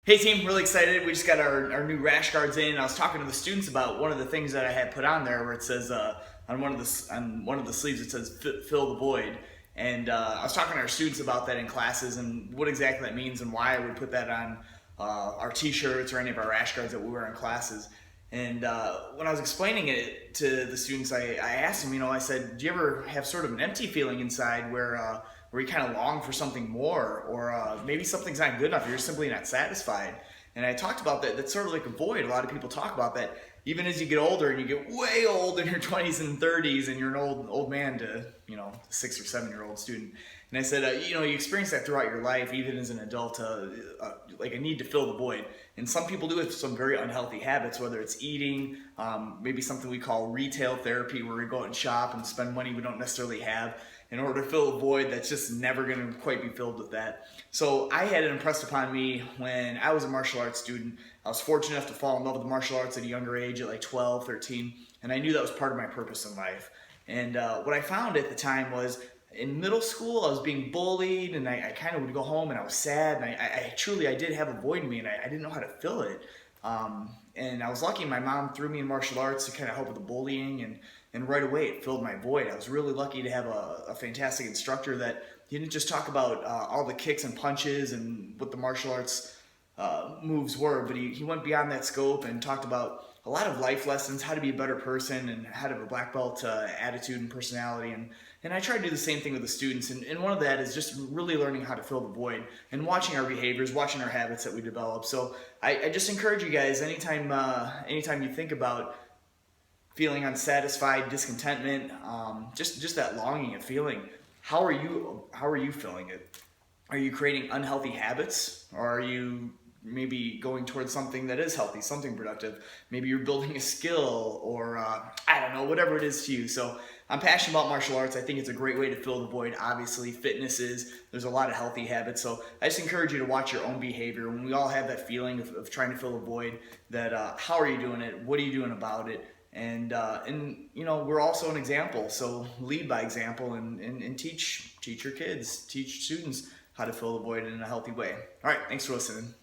Hey team, really excited. We just got our new rash guards in. I was talking to the students about one of the things that I had put on there where it says on one of the sleeves it says fill the void. And I was talking to our students about that in classes and what exactly that means and why I would put that on our t-shirts or any of our rash guards that we wear in classes. And when I was explaining it to the students, I asked them, I said, do you ever have sort of an empty feeling inside where you kind of long for something more, or maybe something's not good enough, you're simply not satisfied? And I talked about that. That's sort of like a void. A lot of people talk about that. Even as you get older and you get way old in your 20s and 30s, and you're an old man to, 6 or 7 year old student. And I said, you experience that throughout your life, even as an adult, like a need to fill the void. And some people do it with some very unhealthy habits, whether it's eating, maybe something we call retail therapy, where we go out and shop and spend money we don't necessarily have in order to fill a void that's just never going to quite be filled with that. So I had it impressed upon me when I was a martial arts student. I was fortunate enough to fall in love with the martial arts at a younger age, at like 12, 13, and I knew that was part of my purpose in life. And what I found at the time was, in middle school, I was being bullied, and I kind of would go home and I was sad, and I did have a void in me, and I didn't know how to fill it. And I was lucky my mom threw me in martial arts to kind of help with the bullying, and right away it filled my void. I was really lucky to have a fantastic instructor that didn't just talk about all the kicks and punches and what the martial arts moves were, but he went beyond that scope and talked about a lot of life lessons, how to be a better person, and how to have a black belt attitude and personality. And I try to do the same thing with the students. And one of that is just really learning how to fill the void and watching our behaviors, watching our habits that we develop. So I just encourage you guys, anytime you think about feeling unsatisfied, discontentment, just that longing and feeling, how are you feeling it? Are you creating unhealthy habits, or are you maybe going towards something that is healthy, something productive? Maybe you're building a skill, or I don't know, whatever it is to you. So I'm passionate about martial arts. I think it's a great way to fill the void. Obviously, fitness is, there's a lot of healthy habits. So I just encourage you to watch your own behavior. When we all have that feeling of trying to fill a void, that how are you doing it? What are you doing about it? And we're also an example. So lead by example, and teach your kids, teach students how to fill the void in a healthy way. All right, thanks for listening.